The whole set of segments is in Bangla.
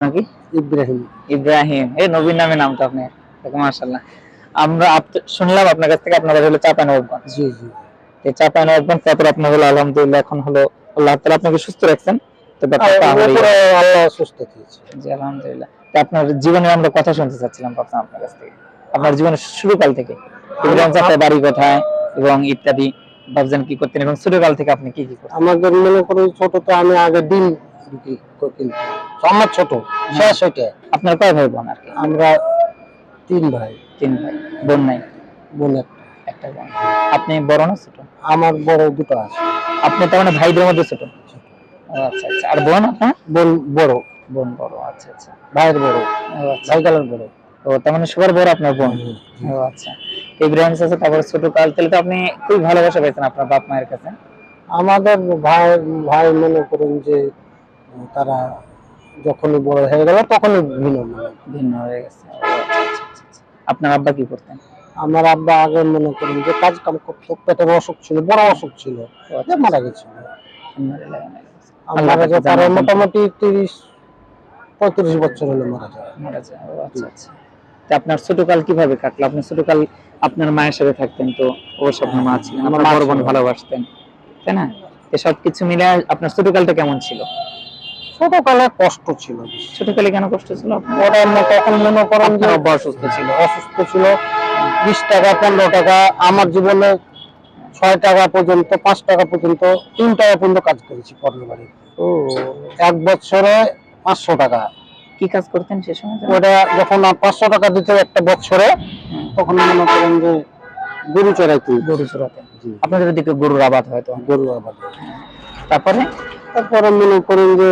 নাকি? ইব্রাহিম। ইব্রাহিম, এই নবীর নামে নাম তো আপনার। মাশাআল্লাহ। আমরা শুনলাম আপনার কাছ থেকে আপনার হলো চাঁপাইনবাবগঞ্জ। জি জি। এই চাঁপাইনবাবগঞ্জ, তারপর আপনার হলো আলহামদুলিল্লাহ এখন হলো আল্লাহ তাআলা আপনাকে সুস্থ রাখছেন। তো ব্যাপারটা আল্লাহ সুস্থ দিয়েছে। জি আলহামদুলিল্লাহ। তো আপনার জীবনের আমরা কথা শুনতে চাচ্ছিলাম ভাবতাম আপনার কাছ থেকে। আপনার জীবনের শুরুকাল থেকে ইব্রাহিম চাচার বাড়ি কোথায় এবং ইত্যাদি, ভাবছেন কি করতেন এবং ছোটকাল থেকে আপনি কি কি করতেন? আমাদের মনে করেন ছোটতে আমি আগে ডিম বিক্রি কিনতাম। আমার ছোট শেষ ওইটা। আপনার কয় ভাই বোন? আর কি আমরা 3 ভাই। 3 ভাই, বোন নাই? বোন একটা বোন। আপনি বড় না ছোট? আমার বড় দুটো আছে। আপনি তার মানে ভাইদের মধ্যে ছোট? ও আচ্ছা আচ্ছা। আর বোন আপনার? বোন বড়। বোন বড়, আচ্ছা আচ্ছা। ভাইয়ের বড়। ও আচ্ছা, ভাই কালার বড়। ও তার মানে সবার বড় আপনার বোন। ও আচ্ছা। ইব্রাহিম চাচা তারপরে ছোটকাল, তাহলে তো আপনি খুব ভালোবাসা পেয়েছেন আপনার বাপ মায়ের কাছে। আমাদের ভাই ভাই মনে করেন যে তারা যখনই বড় হয়ে গেল তখনই ভিন্ন হয়ে গেছে। ও আচ্ছা আচ্ছা আচ্ছা। আপনার আব্বা কি করতেন? আমার আব্বা আগে মনে করেন যে কাজ কাম করতো, পেটের অসুখ ছিল, বড় অসুখ ছিল, মারা গেছিল। মারা যাওয়ার পরে মোটামুটি 30-35 বছর হলো মারা যায়। মারা যায়। ও আচ্ছা আচ্ছা। তো আপনার ছোটকাল কিভাবে কাটলো? আপনি ছোটকাল আপনার মায়ের সাথে থাকতেন, তো অবশ্য আপনার মা ছিলেন, আমার বড় বোন ভালোবাসতেন, তাই না? এসব কিছু মিলে আপনার ছোটকালটা কেমন ছিল? ছোটকালে কষ্ট ছিল। ছোটকালে কেন কষ্ট ছিল? ওরা তখন মনে করেন যে অসুস্থ ছিল, 20 টাকা 15 টাকা, আমার জীবনে 6 টাকা পর্যন্ত, 5 টাকা পর্যন্ত, 3 টাকা পর্যন্ত কাজ করেছি পরের বাড়ি। ও, 1 বছরে 500 টাকা। কি কাজ করতেন সে সময়? ওটা যখন 500 টাকা দিত একটা বছরে, তখন মনে করেন যে গরু চড়াইতে। গরু চড়াতেন? আপনাদের দিকে গরুর আবাদ হয় তো? গরুর আবাদ। তারপরে মনে করেন যে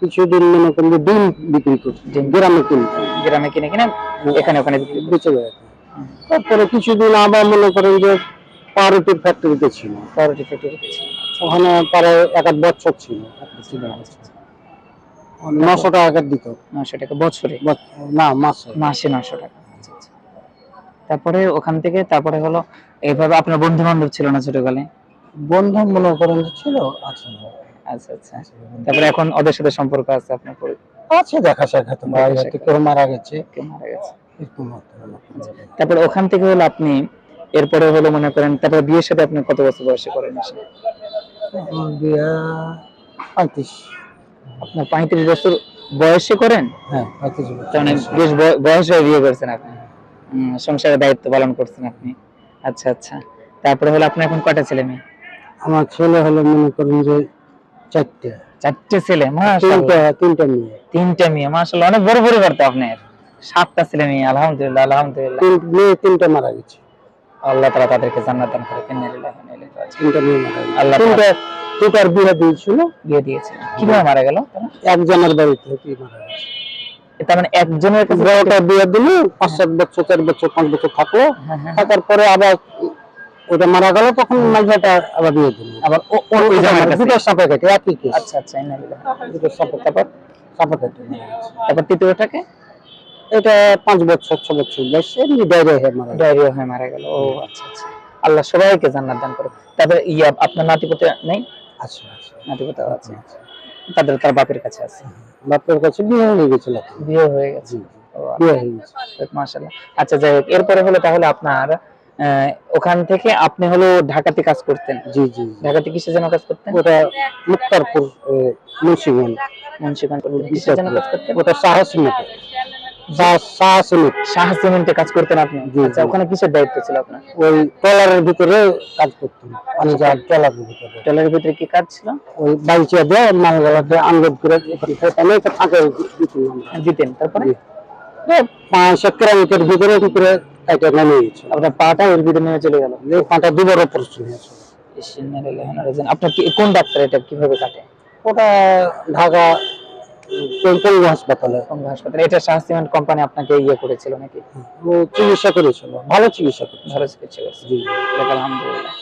কিছুদিন মনে করেন যে ডিম বিক্রি করতেন, গ্রামে কিনে কিনে এখানে ওখানে বেঁচে বেড়াতেন। তারপরে কিছুদিন আবার মনে করেন যে পাউরুটির ফ্যাক্টরিতে ছিল। ওখানে প্রায় 1 বছর ছিল। 900 টাকা দিত। 900 টাকা বছরে? না, মাসে। মাসে 900 টাকা। আচ্ছা আচ্ছা। তারপরে ওখান থেকে তারপরে হলো এইভাবে আপনার বন্ধু বান্ধব ছিল না ছোটকালে? বন্ধু মনে করেন ছিল, আছে। আচ্ছা আচ্ছা। তারপরে এখন ওদের সাথে সম্পর্ক আছে আপনার? আছে, দেখা সাক্ষাৎ। কেউ মারা গেছে, তারপরে ওখান থেকে হলো আপনি এরপরে হলো মনে করেন তারপরে বিয়ের সাথে আপনি কত বছর বয়সে করেন? বিয়ে 35। আপনার 35 বছর বয়সে করেন? হ্যাঁ, 35 বছর। মানে বেশ বয়সে বিয়ে করেছেন আপনি, সংসারের দায়িত্ব পালন করছেন আপনি। আচ্ছা আচ্ছা। তারপরে হলো আপনার এখন কয়টা ছেলে মেয়ে? আমার ছেলে হলো মনে করেন যে 4টে ছেলে? মাশাআল্লাহ। 3টা মেয়ে। 3টা মেয়ে, মাশাআল্লাহ, অনেক বড় পরিবার তো আপনার। 7টা ছেলে মেয়ে, আলহামদুলিল্লাহ আলহামদুলিল্লাহ। 3 মেয়ে, 3টা মারা গেছে। আল্লাহ তাআলা তাদেরকে জান্নাত দান করুন। 3টা মেয়ে মারা গেছে। আল্লাহ 2টার বিয়ে দিয়েছিল। কিভাবে মারা গেল? একজনের বাড়িতে কি মারা গেছে। তার মানে একজনের কাছে বড়টা বিয়ে দিল, 5-7 বছর 4 বছর 5 বছর থাকলো। থাকার পরে আবার ওটা মারা গেল, তখন মাইয়াটা আবার বিয়ে দিল। আবার ওই জামার কাছে দুটো সাপে কেটে একই কেস। আচ্ছা আচ্ছা। দুটো সাপে কেটে। তারপর তৃতীয়টাকে? এটা 5 বছর 6 বছর বয়সে ডায়রিয়া হয়ে মারা গেল। ও আচ্ছা আচ্ছা। আল্লাহ সবাইকে জান্নাত দান করুন। তারপরে আপনার নাতিপুতি নেই? আচ্ছা আচ্ছা, নাতিপুতি আছে। তার বাপের কাছে আছে? বাপের কাছে বিয়ে হয়ে গেছিল। বিয়ে হয়ে গেছে? বিয়ে হয়ে গেছে, মাশাআল্লাহ। আচ্ছা, যাই হোক, এরপরে হলো তাহলে আপনার ওখান থেকে আপনি হলো ঢাকাতে কাজ করতেন? জি জি। ঢাকাতে কিসের জন্য কাজ করতেন? ওটা মুক্তারপুর, মুন্সিগঞ্জ। কিসের জন্য কাজ করতেন? ওটা শাহ সিমেন্টে কাজ করতেন আপনি? আচ্ছা, ওখানে কিসের দায়িত্ব ছিল আপনার? ওই ট্রলারের ভিতরে কাজ করতাম। পানি যাওয়ার ট্রলারের ভিতরে কি কাজ ছিল? ওই বাইচা দিয়ে মালগাড়াতে আনলোড করে ফাঁকে দিতেন। তারপরে 5 কিলোমিটার ভিতরে ভিতরে এটা নামিয়ে গেছে। আপনার পাটা এর ভিতরে নেমে চলে গেল? পাটা দুবার অপারেশন হয়েছে। আপনার কোন ডাক্তার এটা কিভাবে কাটে? ওটা ঢাকা পঙ্গু হাসপাতালে। এটা শাহ সিমেন্ট কোম্পানি আপনাকে করেছিল নাকি? চিকিৎসা করেছিল, ভালো চিকিৎসা করেছিল। ভালো চিকিৎসা করেছিল, জি আলহামদুলিল্লাহ।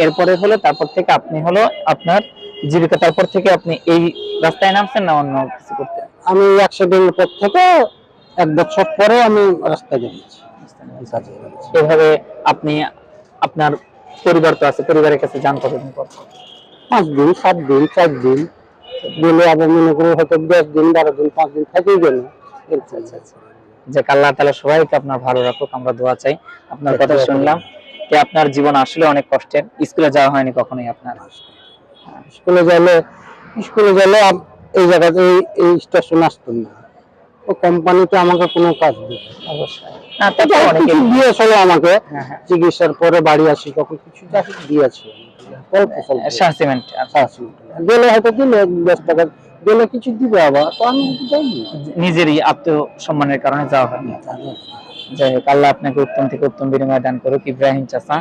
এরপরে হলো তারপর থেকে আপনি হলো আপনার জীবিকা, তারপর থেকে আপনি এই রাস্তায় নামছেন না অন্য কিছু করতে? আমি অ্যাক্সিডেন্টের পর থেকে 1 বছর পরে আমি রাস্তায় গেছি। এভাবে আপনি আপনার পরিবার তো আছে, পরিবারের কাছে যান কতদিন পর? 5 দিন 7 দিন 4 দিন। গেলে আবার মনে করো হয়তো 10 দিন 12 দিন 5 দিন থেকেই গেল। যে আল্লাহ তাআলা সবাইকে আপনার ভালো রাখুক, আমরা দোয়া চাই। আপনার কথা শুনলাম যে আপনার জীবন আসলে অনেক কষ্টের, স্কুলে যাওয়া হয়নি কখনোই আপনার। স্কুলে গেলে এই জায়গাতে এই স্টেশন আসতেন না, ও কোম্পানিতে আমাকে কোনো কাজ দিত অবশ্যই না, তারপর অনেকে দিয়েছিল আমাকে। চিকিৎসার পরে বাড়ি আসি তখন কিছু চাকরি দিয়েছে সার্সিমেন্ট গেলে হয়তো দিলে 10 টাকা গেলে কিছু দিবে, আবার তো আমি যাইনি। নিজেরই আত্মসম্মানের কারণে যাওয়া হয় না। যাই হোক, আল্লাহ আপনাকে উত্তম থেকে উত্তম বিনিময় দান করুক ইব্রাহিম চাচা।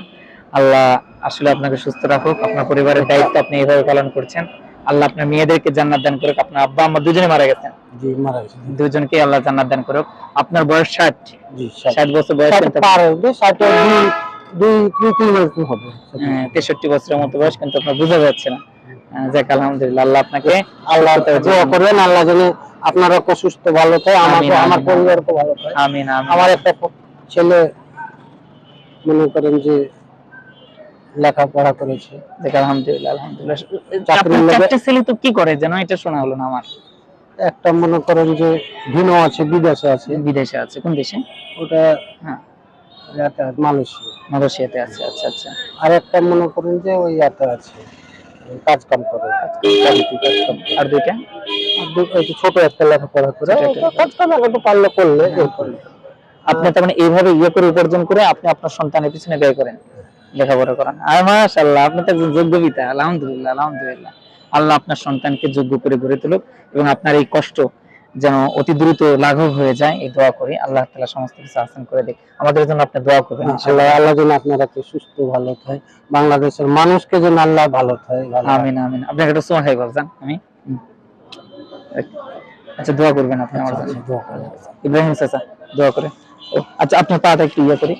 আল্লাহ আসলে আপনাকে সুস্থ রাখুক, আপনার পরিবারের দায়িত্ব আপনি এইভাবে পালন করছেন। আল্লাহ আপনার মেয়েদেরকে জান্নাত দান করুক। আপনার আব্বা আম্মা দুজনে মারা গেছেন, জি মারা গেছে, দুজনকে আল্লাহ জান্নাত দান করুক। আপনার বয়স 60, জি 60 বছর বয়স, কিন্তু পার হবে 62-3 হবে, 63 বছরের মতো বয়স, কিন্তু আপনার বোঝা যাচ্ছে না। যাক আলহামদুলিল্লাহ, আল্লাহ আপনাকে আল্লাহ দোয়া করবেন, আল্লাহ যেন আপনারা সুস্থ ভালো থাকে, আমার পরিবারকে ভালো থাকে। আমিন আমিন। আমার একটা ছেলে মনে করেন যে লেখাপড়া করেছে, যাক আলহামদুলিল্লাহ আলহামদুলিল্লাহ। চারটে ছেলে তো কি করে যেন, এটা শোনা হলো না আমার। একটা মনে করেন যে ভিনো আছে, বিদেশে আছে। বিদেশে আছে? কোন দেশে? ওটা হ্যাঁ, মালয়েশিয়াতে আছে। আচ্ছা আচ্ছা। আর একটা মনে করেন যে ওই ইয়াতে আছে, কাজ কাম করে। আর দুইটা? ছোট একটা লেখাপড়া করে, কাজ কাম একটু পারলে করলে। আপনি তার মানে এইভাবে ইয়ে করে উপার্জন করে আপনি আপনার সন্তানের পিছনে ব্যয় করেন, লেখাপড়া করান। আর মাশাআল্লাহ, আপনি তো একজন যোগ্য পিতা। আলহামদুলিল্লাহ আলহামদুলিল্লাহ। আল্লাহ আপনার সন্তানকে যোগ্য করে গড়ে তুলুক এবং আপনার এই কষ্ট যেন অতি দ্রুত লাঘব হয়ে যায়, এই দোয়া করি। আল্লাহ তাআলা সমস্ত কিছু আসান করে দিক। আমাদের জন্য আপনি দোয়া করবেন ইনশাআল্লাহ। আল্লাহ যেন আপনারা সুস্থ ভালো থাকে, বাংলাদেশের মানুষকে যেন আল্লাহ ভালো থাকে। আমিন আমিন। আপনি একটা সময় খাই বলছেন আমি। আচ্ছা, দোয়া করবেন আপনি আমার জন্য। ইব্রাহিম চাচা দোয়া করে। আচ্ছা, আপনার পাটা একটু ইয়ে করি।